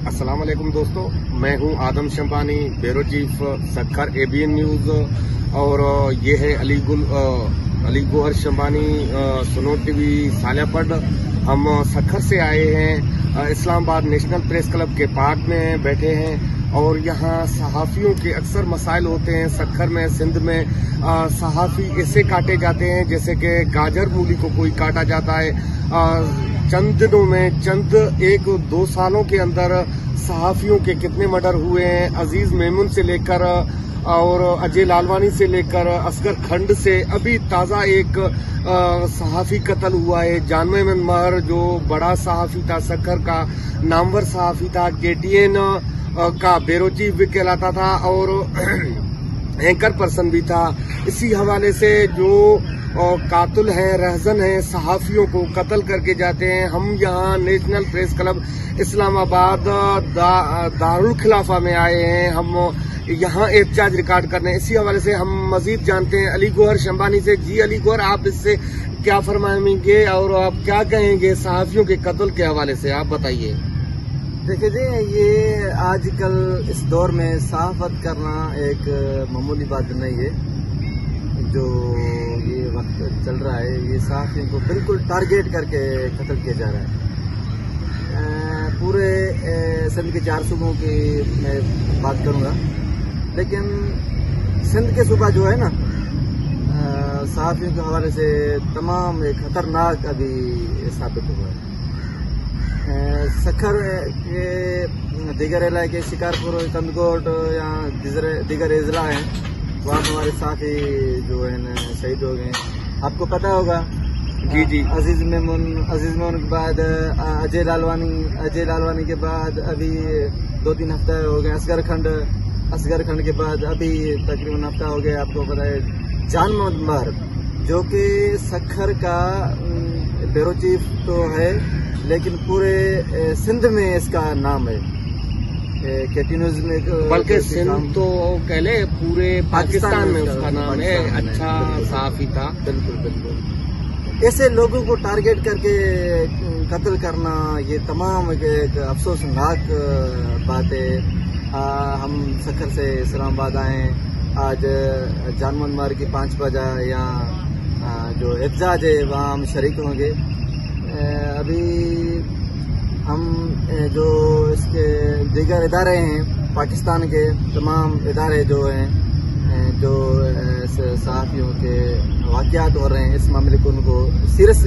अस्सलाम वालेकुम दोस्तों, मैं हूं Adam Shambani, bureau chief Sukkur ABN news. और ये है अली गोहर शंबानी सुनो टीवी सालियापट। हम सखर से आए हैं, इस्लामाबाद नेशनल प्रेस क्लब के पार्क में बैठे हैं और यहाँ सहाफ़ियों के अक्सर मसाइल होते हैं। सखर में, सिंध में सहाफ़ी ऐसे काटे जाते हैं जैसे कि गाजर मूली को कोई काटा जाता है। चंद दिनों में, चंद 1-2 सालों के अंदर सहाफ़ियों के कितने मर्डर हुए हैं। अजीज मेमून से लेकर और अजय लालवानी से लेकर असगर खंड से अभी ताज़ा एक सहाफ़ी कत्ल हुआ है। जानवेमन महर जो बड़ा सहाफ़ी था, सखर का नामवर सहाफ़ी था, KTN का ब्यूरो चीफ भी कहलाता था और एंकर पर्सन भी था। इसी हवाले से जो कातिल हैं, रहजन हैं, सहाफ़ियों को कत्ल करके जाते हैं। हम यहाँ national press club Islamabad Darul Khilafa में आए हैं। हम यहाँ एहतजाज रिकॉर्ड करने, इसी हवाले से हम मजीद जानते हैं अली गोहर शंबानी से। जी अली गोहर, आप इससे क्या फरमाएंगे और आप क्या कहेंगे सहाफ़ियों के कत्ल के हवाले से, आप बताइए। देखिए जी, ये आजकल इस दौर में सहाफ़त करना एक मामूली बात नहीं है। जो ये वक्त चल रहा है, ये सहाफ़ियों को बिल्कुल टारगेट करके कत्ल किया जा रहा है। पूरे सिंध के 4 सूबों की मैं बात करूंगा, लेकिन सिंध के सूबा जो है ना, सहाफ़ियों के हवाले से तमाम एक खतरनाक अभी साबित हुआ है। सखर के दीगर इलाके शिकारपुर, कंदकोट या दीगर इजला हैं, वहाँ हमारे साथी जो है ना शहीद हो गए। आपको पता होगा जी। अजीज मेमून के बाद अजय लालवानी के बाद अभी 2-3 हफ्ता हो गए असगर खंड के बाद अभी तकरीबन हफ्ता हो गया। आपको पता है जानवेमन महर जो कि सखर का ब्यूरो चीफ तो है, लेकिन पूरे सिंध में इसका नाम है। न्यूज में, बल्कि सिंध तो कह ले पूरे पाकिस्तान में उसका नाम है। अच्छा सहाफ़ी था। बिल्कुल। ऐसे लोगों को टारगेट करके कत्ल करना, ये तमाम एक अफसोसनाक बात है। हम सखर से इस्लामाबाद आए, आज जानवेमन महर की 5 बजे यहाँ जो एहतजाज है वहाँ हम शरीक होंगे। अभी हम जो इसके दीगर इदारे हैं, पाकिस्तान के तमाम इदारे जो हैं, जो सहाफ़ियों के वाक़यात हो रहे हैं, इस मामले को उनको सीरियस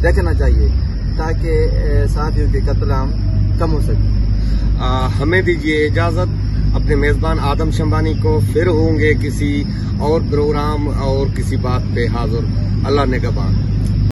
देखना चाहिए ताकि सहाफ़ियों के कत्ल कम हो सके। हमें दीजिए इजाज़त। अपने मेज़बान आदम शंबानी को फिर होंगे किसी और प्रोग्राम और किसी बात पे हाज़िर। अल्लाह निगहबान।